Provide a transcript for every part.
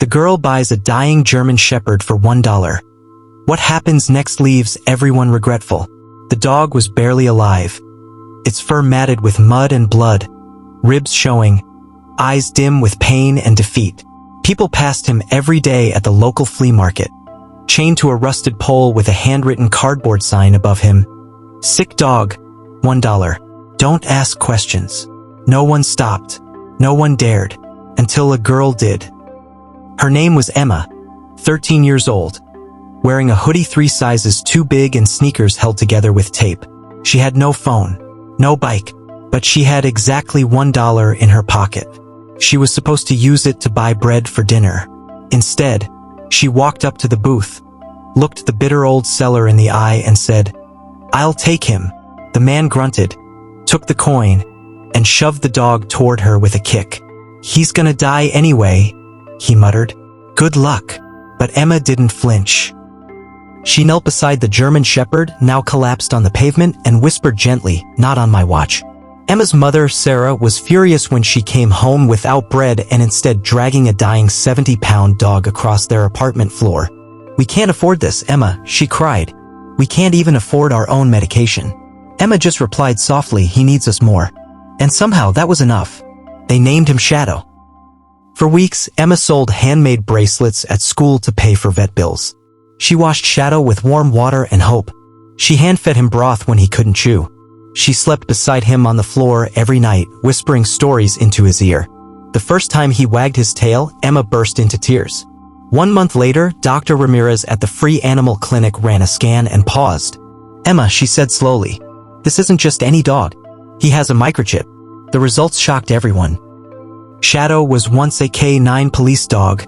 The girl buys a dying German Shepherd for $1. What happens next leaves everyone regretful. The dog was barely alive, its fur matted with mud and blood, ribs showing, eyes dim with pain and defeat. People passed him every day at the local flea market, chained to a rusted pole with a handwritten cardboard sign above him. Sick dog, $1. Don't ask questions. No one stopped. No one dared. Until a girl did. Her name was Emma, 13 years old, wearing a hoodie 3 sizes too big and sneakers held together with tape. She had no phone, no bike, but she had exactly $1 in her pocket. She was supposed to use it to buy bread for dinner. Instead, she walked up to the booth, looked the bitter old seller in the eye and said, "I'll take him." The man grunted, took the coin, and shoved the dog toward her with a kick. "He's gonna die anyway," he muttered. "Good luck." But Emma didn't flinch. She knelt beside the German Shepherd, now collapsed on the pavement, and whispered gently, "Not on my watch." Emma's mother, Sarah, was furious when she came home without bread and instead dragging a dying 70-pound dog across their apartment floor. "We can't afford this, Emma," she cried. "We can't even afford our own medication." Emma just replied softly, "He needs us more." And somehow that was enough. They named him Shadow. For weeks, Emma sold handmade bracelets at school to pay for vet bills. She washed Shadow with warm water and hope. She hand-fed him broth when he couldn't chew. She slept beside him on the floor every night, whispering stories into his ear. The first time he wagged his tail, Emma burst into tears. 1 month later, Dr. Ramirez at the free animal clinic ran a scan and paused. "Emma," she said slowly, "this isn't just any dog. He has a microchip." The results shocked everyone. Shadow was once a K9 police dog,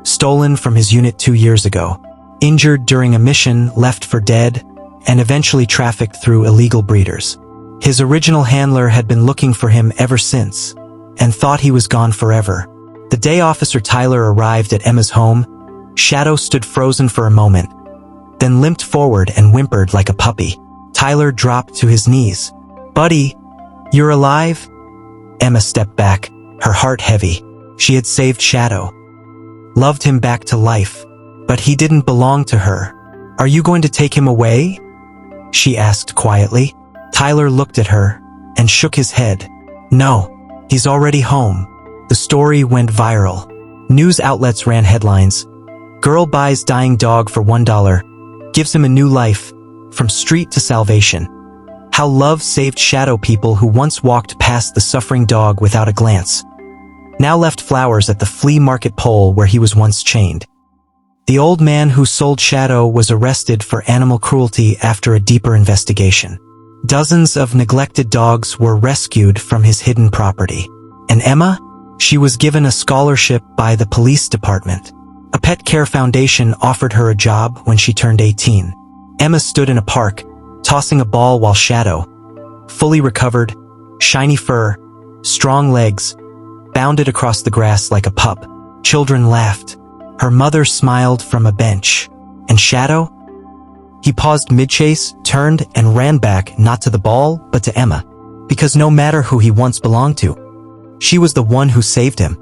stolen from his unit 2 years ago, injured during a mission, left for dead, and eventually trafficked through illegal breeders. His original handler had been looking for him ever since, and thought he was gone forever. The day Officer Tyler arrived at Emma's home, Shadow stood frozen for a moment, then limped forward and whimpered like a puppy. Tyler dropped to his knees. "Buddy, you're alive?" Emma stepped back, her heart heavy. She had saved Shadow, loved him back to life, but he didn't belong to her. "Are you going to take him away?" she asked quietly. Tyler looked at her and shook his head. "No, he's already home." The story went viral. News outlets ran headlines. "Girl buys dying dog for $1, gives him a new life, from street to salvation." How love saved Shadow. People who once walked past the suffering dog without a glance now left flowers at the flea market pole where he was once chained. The old man who sold Shadow was arrested for animal cruelty after a deeper investigation. Dozens of neglected dogs were rescued from his hidden property. And Emma? She was given a scholarship by the police department. A pet care foundation offered her a job when she turned 18. Emma stood in a park, tossing a ball while Shadow, fully recovered, shiny fur, strong legs, bounded across the grass like a pup. Children laughed. Her mother smiled from a bench. And Shadow? He paused mid-chase, turned, and ran back, not to the ball, but to Emma. Because no matter who he once belonged to, she was the one who saved him.